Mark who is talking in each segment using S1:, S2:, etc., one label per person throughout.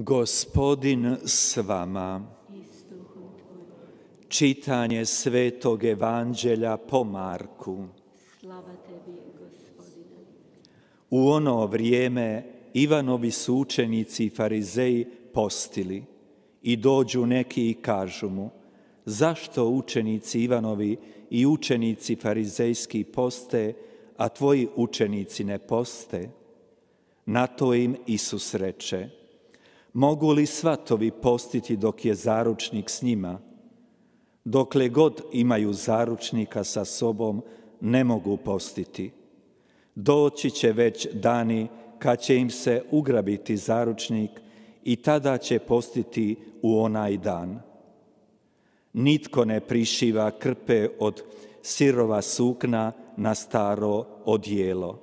S1: Gospodin s vama. Čitanje Svetog Evanđelja po Marku.
S2: Slava tebi, Gospodine.
S1: U ono vrijeme Ivanovi su učenici i farizeji postili i dođu neki i kažu mu: zašto učenici Ivanovi i učenici farizejski poste, a tvoji učenici ne poste? Na to im Isus reče: mogu li svatovi postiti dok je zaručnik s njima? Dokle god imaju zaručnika sa sobom, ne mogu postiti. Doći će već dani kad će im se ugrabiti zaručnik i tada će postiti u onaj dan. Nitko ne prišiva krpe od sirova sukna na staro odijelo.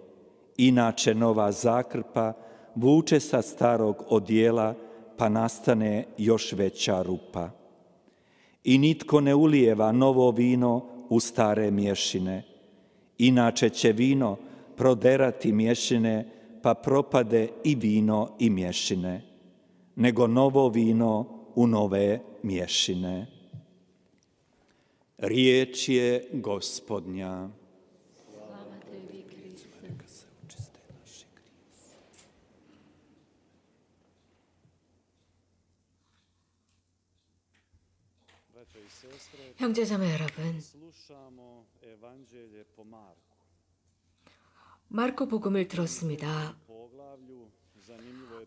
S1: Inače nova zakrpa vuče sa starog odijela, pa nastane još veća rupa. I nitko ne ulijeva novo vino u stare mješine. Inače će vino proderati mješine, pa propade i vino i mješine, nego novo vino u nove mješine. Riječ je Gospodnja.
S2: Slava tebi, Kriste. 형제자매 여러분, 마르코복음을 들었습니다.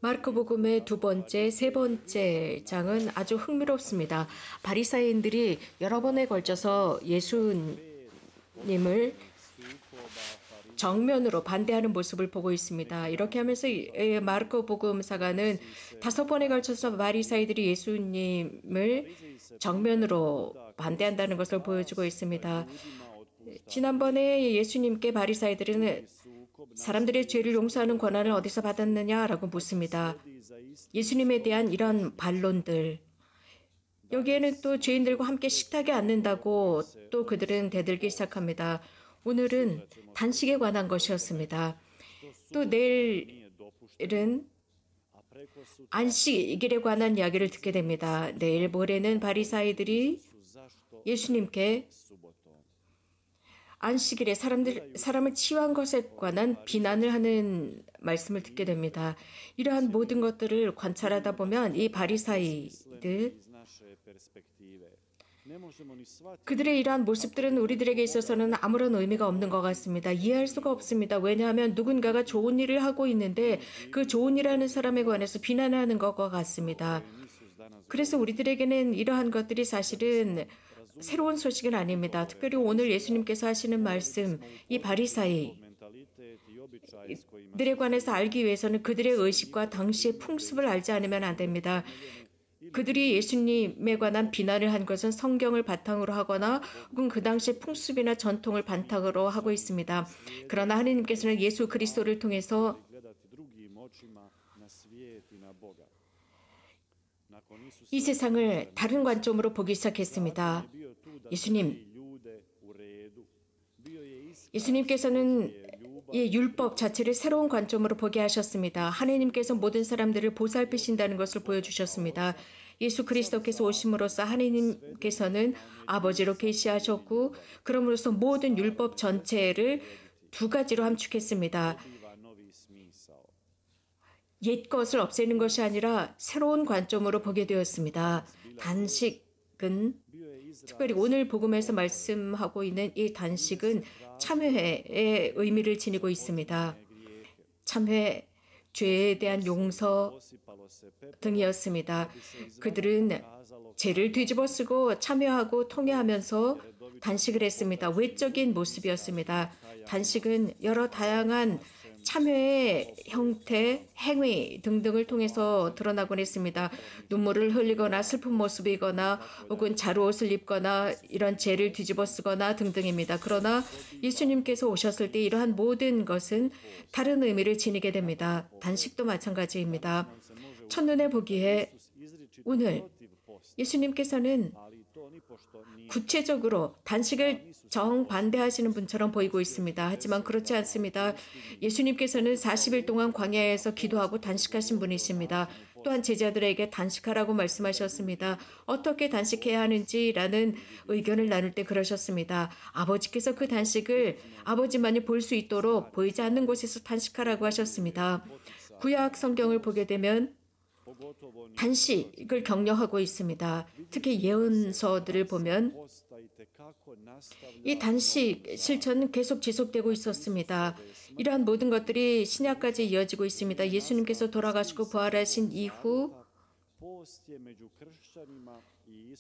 S2: 마르코복음의 두 번째, 세 번째 장은 아주 흥미롭습니다. 바리사이인들이 여러 번에 걸쳐서 예수님을 정면으로 반대하는 모습을 보고 있습니다. 이렇게 하면서 마르코복음사가는 5번에 걸쳐서 바리사이들이 예수님을 정면으로 반대한다는 것을 보여주고 있습니다. 지난번에 예수님께 바리사이들은 사람들의 죄를 용서하는 권한을 어디서 받았느냐라고 묻습니다. 예수님에 대한 이런 반론들, 여기에는 또 죄인들과 함께 식탁에 앉는다고 또 그들은 대들기 시작합니다. 오늘은 단식에 관한 것이었습니다. 또 내일은 안식일에 관한 이야기를 듣게 됩니다. 내일 모레는 바리사이들이 예수님께 안식일에 사람을 치유한 것에 관한 비난을 하는 말씀을 듣게 됩니다. 이러한 모든 것들을 관찰하다 보면 이 바리사이들, 그들의 이러한 모습들은 우리들에게 있어서는 아무런 의미가 없는 것 같습니다. 이해할 수가 없습니다. 왜냐하면 누군가가 좋은 일을 하고 있는데 그 좋은 일하는 사람에 관해서 비난하는 것과 같습니다. 그래서 우리들에게는 이러한 것들이 사실은 새로운 소식은 아닙니다. 특별히 오늘 예수님께서 하시는 말씀, 이 바리사이들에 관해서 알기 위해서는 그들의 의식과 당시의 풍습을 알지 않으면 안 됩니다. 그들이 예수님에 관한 비난을 한 것은 성경을 바탕으로 하거나 혹은 그 당시의 풍습이나 전통을 바탕으로 하고 있습니다. 그러나 하느님께서는 예수 그리스도를 통해서 이 세상을 다른 관점으로 보기 시작했습니다. 예수님께서는 이 율법 자체를 새로운 관점으로 보게 하셨습니다. 하느님께서 모든 사람들을 보살피신다는 것을 보여주셨습니다. 예수 그리스도께서 오심으로써 하느님께서는 아버지로 계시하셨고, 그럼으로써 모든 율법 전체를 두 가지로 함축했습니다. 옛 것을 없애는 것이 아니라 새로운 관점으로 보게 되었습니다. 단식은, 특별히 오늘 복음에서 말씀하고 있는 이 단식은 참회의 의미를 지니고 있습니다. 참회, 죄에 대한 용서 등이었습니다. 그들은 죄를 뒤집어쓰고 참회하고 통회하면서 단식을 했습니다. 외적인 모습이었습니다. 단식은 여러 다양한 참회의 형태, 행위 등등을 통해서 드러나곤 했습니다. 눈물을 흘리거나 슬픈 모습이거나 혹은 자루옷을 입거나 이런 죄를 뒤집어 쓰거나 등등입니다. 그러나 예수님께서 오셨을 때 이러한 모든 것은 다른 의미를 지니게 됩니다. 단식도 마찬가지입니다. 첫눈에 보기에 오늘 예수님께서는 구체적으로 단식을 정반대하시는 분처럼 보이고 있습니다. 하지만 그렇지 않습니다. 예수님께서는 40일 동안 광야에서 기도하고 단식하신 분이십니다. 또한 제자들에게 단식하라고 말씀하셨습니다. 어떻게 단식해야 하는지라는 의견을 나눌 때 그러셨습니다. 아버지께서 그 단식을 아버지만이 볼 수 있도록 보이지 않는 곳에서 단식하라고 하셨습니다. 구약 성경을 보게 되면 단식을 격려하고 있습니다. 특히 예언서들을 보면 이 단식 실천은 계속 지속되고 있었습니다. 이러한 모든 것들이 신약까지 이어지고 있습니다. 예수님께서 돌아가시고 부활하신 이후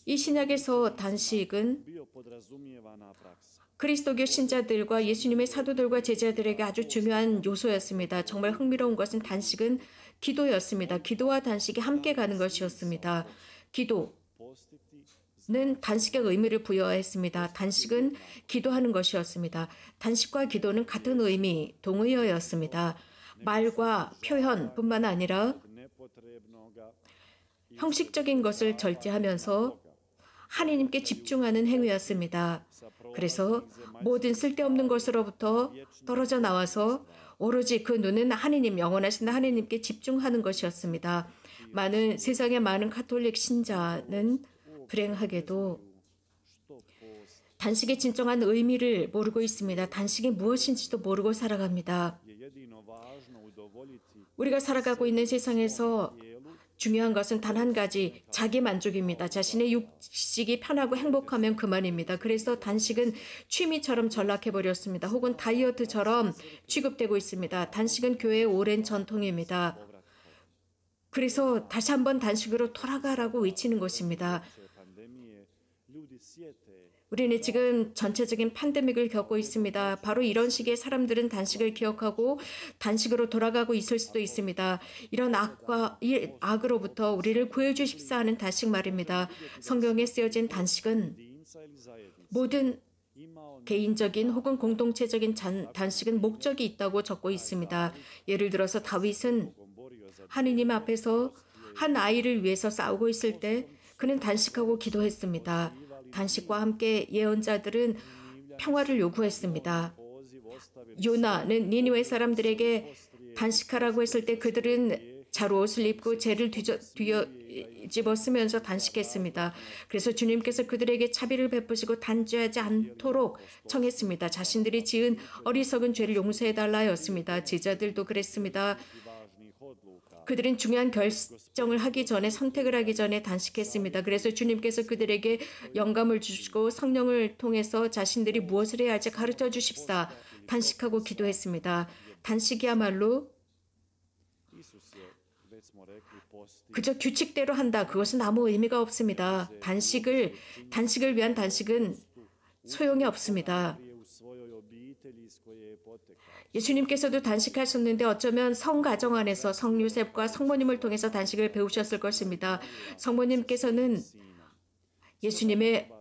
S2: 이 신약에서 단식은 그리스도교 신자들과 예수님의 사도들과 제자들에게 아주 중요한 요소였습니다. 정말 흥미로운 것은 단식은 기도였습니다. 기도와 단식이 함께 가는 것이었습니다. 기도는 단식의 의미를 부여했습니다. 단식은 기도하는 것이었습니다. 단식과 기도는 같은 의미, 동의어였습니다. 말과 표현뿐만 아니라 형식적인 것을 절제하면서 하나님께 집중하는 행위였습니다. 그래서 모든 쓸데없는 것으로부터 떨어져 나와서 오로지 그 눈은 하나님, 영원하신 하나님께 집중하는 것이었습니다. 세상의 많은 카톨릭 신자는 불행하게도 단식의 진정한 의미를 모르고 있습니다. 단식이 무엇인지도 모르고 살아갑니다. 우리가 살아가고 있는 세상에서 중요한 것은 단 한 가지, 자기 만족입니다. 자신의 육식이 편하고 행복하면 그만입니다. 그래서 단식은 취미처럼 전락해버렸습니다. 혹은 다이어트처럼 취급되고 있습니다. 단식은 교회의 오랜 전통입니다. 그래서 다시 한번 단식으로 돌아가라고 외치는 것입니다. 우리는 지금 전체적인 팬데믹을 겪고 있습니다. 바로 이런 시기에 사람들은 단식을 기억하고 단식으로 돌아가고 있을 수도 있습니다. 이런 이 악으로부터 우리를 구해주십사 하는 단식 말입니다. 성경에 쓰여진 단식은 모든 개인적인 혹은 공동체적인 단식은 목적이 있다고 적고 있습니다. 예를 들어서 다윗은 하느님 앞에서 한 아이를 위해서 싸우고 있을 때 그는 단식하고 기도했습니다. 단식과 함께 예언자들은 평화를 요구했습니다. 요나는 니느웨 사람들에게 단식하라고 했을 때 그들은 자루옷을 입고 재를 뒤집어 쓰면서 단식했습니다. 그래서 주님께서 그들에게 자비를 베푸시고 단죄하지 않도록 청했습니다. 자신들이 지은 어리석은 죄를 용서해달라 하였습니다. 제자들도 그랬습니다. 그들은 중요한 결정을 하기 전에, 선택을 하기 전에 단식했습니다. 그래서 주님께서 그들에게 영감을 주시고 성령을 통해서 자신들이 무엇을 해야 할지 가르쳐 주십사 단식하고 기도했습니다. 단식이야말로 그저 규칙대로 한다. 그것은 아무 의미가 없습니다. 단식을 위한 단식은 소용이 없습니다. 예수님께서도 단식하셨는데 어쩌면 성가정 안에서 성요셉과 성모님을 통해서 단식을 배우셨을 것입니다. 성모님께서는 예수님의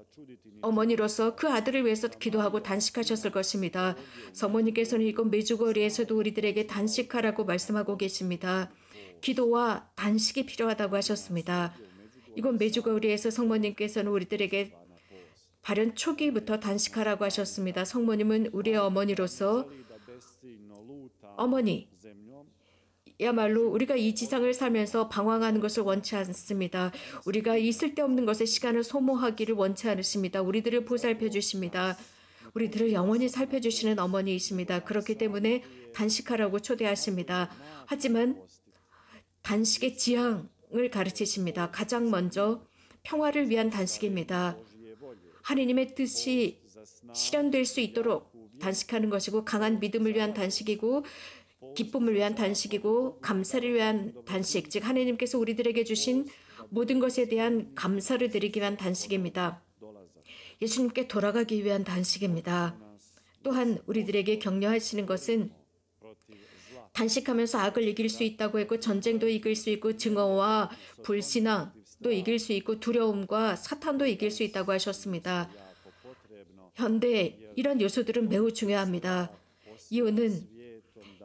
S2: 어머니로서 그 아들을 위해서 기도하고 단식하셨을 것입니다. 성모님께서는 이곳 메주거리에서도 우리들에게 단식하라고 말씀하고 계십니다. 기도와 단식이 필요하다고 하셨습니다. 이곳 메주거리에서 성모님께서는 우리들에게 발현 초기부터 단식하라고 하셨습니다. 성모님은 우리의 어머니로서 어머니야말로 우리가 이 지상을 살면서 방황하는 것을 원치 않습니다. 우리가 이 쓸데없는 것에 시간을 소모하기를 원치 않으십니다. 우리들을 보살펴 주십니다. 우리들을 영원히 살펴주시는 어머니이십니다. 그렇기 때문에 단식하라고 초대하십니다. 하지만 단식의 지향을 가르치십니다. 가장 먼저 평화를 위한 단식입니다. 하느님의 뜻이 실현될 수 있도록 단식하는 것이고, 강한 믿음을 위한 단식이고, 기쁨을 위한 단식이고, 감사를 위한 단식, 즉 하느님께서 우리들에게 주신 모든 것에 대한 감사를 드리기 위한 단식입니다. 예수님께 돌아가기 위한 단식입니다. 또한 우리들에게 격려하시는 것은 단식하면서 악을 이길 수 있다고 했고, 전쟁도 이길 수 있고, 증오와 불신앙도 이길 수 있고, 두려움과 사탄도 이길 수 있다고 하셨습니다. 현대 이런 요소들은 매우 중요합니다. 이유는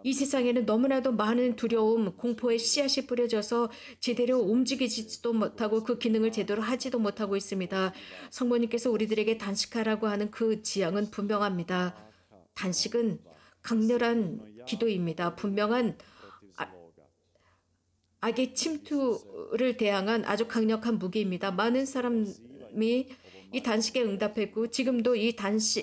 S2: 이 세상에는 너무나도 많은 두려움, 공포의 씨앗이 뿌려져서 제대로 움직이지도 못하고 그 기능을 제대로 하지도 못하고 있습니다. 성모님께서 우리들에게 단식하라고 하는 그 지향은 분명합니다. 단식은 강렬한 기도입니다. 분명한 악의 침투를 대항한 아주 강력한 무기입니다. 많은 사람이 이 단식에 응답했고 지금도 이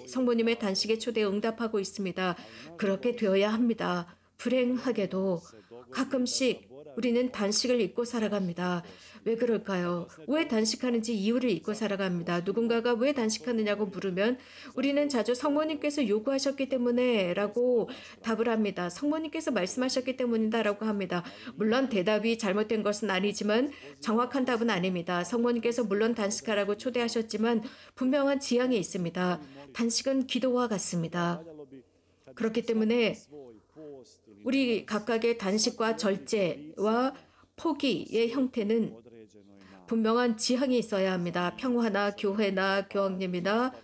S2: 성모님의 단식의 초대에 응답하고 있습니다. 그렇게 되어야 합니다. 불행하게도 가끔씩 우리는 단식을 잊고 살아갑니다. 왜 그럴까요? 왜 단식하는지 이유를 잊고 살아갑니다. 누군가가 왜 단식하느냐고 물으면 우리는 자주 성모님께서 요구하셨기 때문에 라고 답을 합니다. 성모님께서 말씀하셨기 때문이다 라고 합니다. 물론 대답이 잘못된 것은 아니지만 정확한 답은 아닙니다. 성모님께서 물론 단식하라고 초대하셨지만 분명한 지향이 있습니다. 단식은 기도와 같습니다. 그렇기 때문에 우리 각각의 단식과 절제와 포기의 형태는 분명한 지향이 있어야 합니다. 평화나 교회나 교황님이나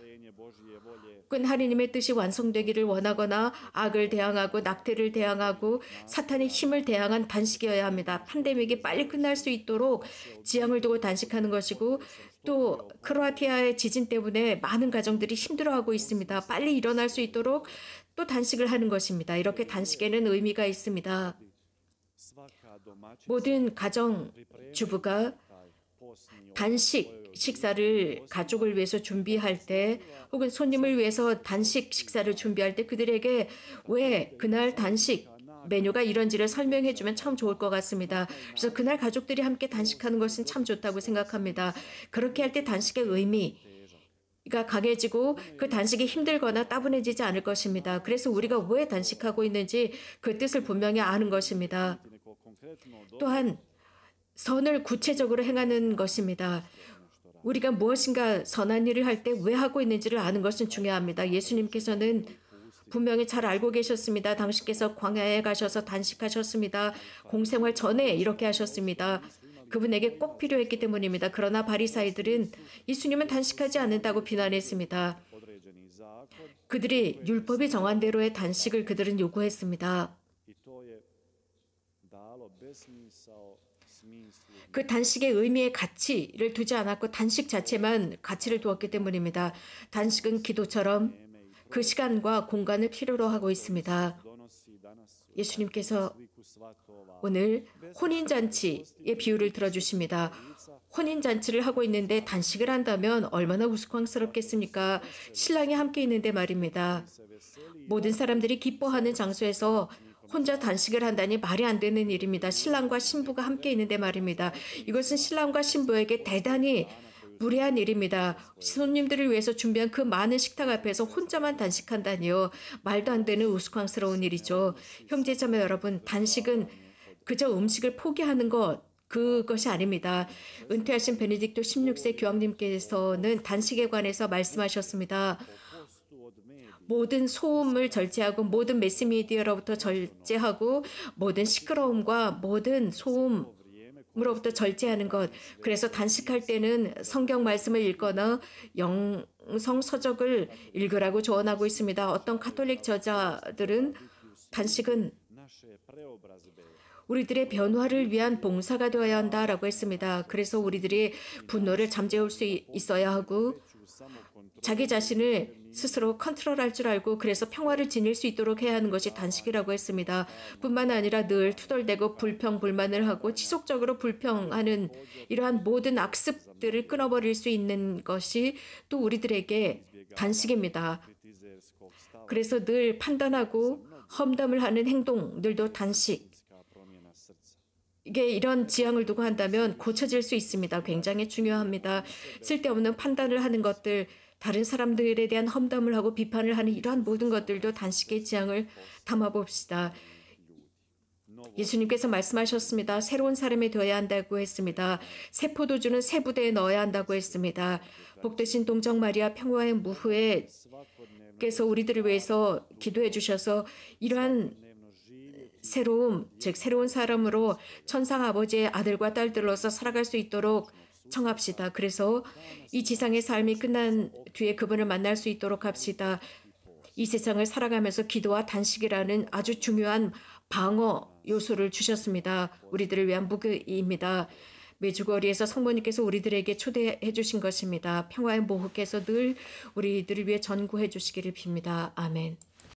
S2: 혹은 하나님의 뜻이 완성되기를 원하거나 악을 대항하고 낙태를 대항하고 사탄의 힘을 대항한 단식이어야 합니다. 팬데믹이 빨리 끝날 수 있도록 지향을 두고 단식하는 것이고 또 크로아티아의 지진 때문에 많은 가정들이 힘들어하고 있습니다. 빨리 일어날 수 있도록 또 단식을 하는 것입니다. 이렇게 단식에는 의미가 있습니다. 모든 가정 주부가 단식 식사를 가족을 위해서 준비할 때 혹은 손님을 위해서 단식 식사를 준비할 때 그들에게 왜 그날 단식 메뉴가 이런지를 설명해 주면 참 좋을 것 같습니다. 그래서 그날 가족들이 함께 단식하는 것은 참 좋다고 생각합니다. 그렇게 할 때 단식의 의미가 강해지고 그 단식이 힘들거나 따분해지지 않을 것입니다. 그래서 우리가 왜 단식하고 있는지 그 뜻을 분명히 아는 것입니다. 또한 선을 구체적으로 행하는 것입니다. 우리가 무엇인가 선한 일을 할 때 왜 하고 있는지를 아는 것은 중요합니다. 예수님께서는 분명히 잘 알고 계셨습니다. 당신께서 광야에 가셔서 단식하셨습니다. 공생활 전에 이렇게 하셨습니다. 그분에게 꼭 필요했기 때문입니다. 그러나 바리사이들은 예수님은 단식하지 않는다고 비난했습니다. 그들이 율법이 정한 대로의 단식을 그들은 요구했습니다. 그 단식의 의미에 가치를 두지 않았고 단식 자체만 가치를 두었기 때문입니다. 단식은 기도처럼 그 시간과 공간을 필요로 하고 있습니다. 예수님께서 오늘 혼인잔치의 비유를 들어주십니다. 혼인잔치를 하고 있는데 단식을 한다면 얼마나 우스꽝스럽겠습니까? 신랑이 함께 있는데 말입니다. 모든 사람들이 기뻐하는 장소에서 혼자 단식을 한다니 말이 안 되는 일입니다. 신랑과 신부가 함께 있는데 말입니다. 이것은 신랑과 신부에게 대단히 무례한 일입니다. 손님들을 위해서 준비한 그 많은 식탁 앞에서 혼자만 단식한다니요. 말도 안 되는 우스꽝스러운 일이죠. 형제자매 여러분, 단식은 그저 음식을 포기하는 그것이 아닙니다. 은퇴하신 베네딕토 16세 교황님께서는 단식에 관해서 말씀하셨습니다. 모든 소음을 절제하고 모든 매스미디어로부터 절제하고 모든 시끄러움과 모든 소음으로부터 절제하는 것. 그래서 단식할 때는 성경 말씀을 읽거나 영성 서적을 읽으라고 조언하고 있습니다. 어떤 가톨릭 저자들은 단식은 우리들의 변화를 위한 봉사가 되어야 한다라고 했습니다. 그래서 우리들이 분노를 잠재울 수 있어야 하고 자기 자신을 스스로 컨트롤할 줄 알고 그래서 평화를 지닐 수 있도록 해야 하는 것이 단식이라고 했습니다. 뿐만 아니라 늘 투덜대고 불평, 불만을 하고 지속적으로 불평하는 이러한 모든 악습들을 끊어버릴 수 있는 것이 또 우리들에게 단식입니다. 그래서 늘 판단하고 험담을 하는 행동들도 단식. 이게 이런 지향을 두고 한다면 고쳐질 수 있습니다. 굉장히 중요합니다. 쓸데없는 판단을 하는 것들, 다른 사람들에 대한 험담을 하고 비판을 하는 이러한 모든 것들도 단식의 지향을 담아봅시다. 예수님께서 말씀하셨습니다. 새로운 사람이 되어야 한다고 했습니다. 새 포도주는 새 부대에 넣어야 한다고 했습니다. 복되신 동정 마리아 평화의 무후에께서 우리들을 위해서 기도해 주셔서 이러한 새로움, 즉 새로운 사람으로 천상 아버지의 아들과 딸들로서 살아갈 수 있도록 청합시다. 그래서 이 지상의 삶이 끝난 뒤에 그분을 만날 수 있도록 합시다. 이 세상을 살아가면서 기도와 단식이라는 아주 중요한 방어 요소를 주셨습니다. 우리들을 위한 무기입니다. 메주거리에서 성모님께서 우리들에게 초대해 주신 것입니다. 평화의 모후께서 늘 우리들을 위해 전구해 주시기를 빕니다. 아멘.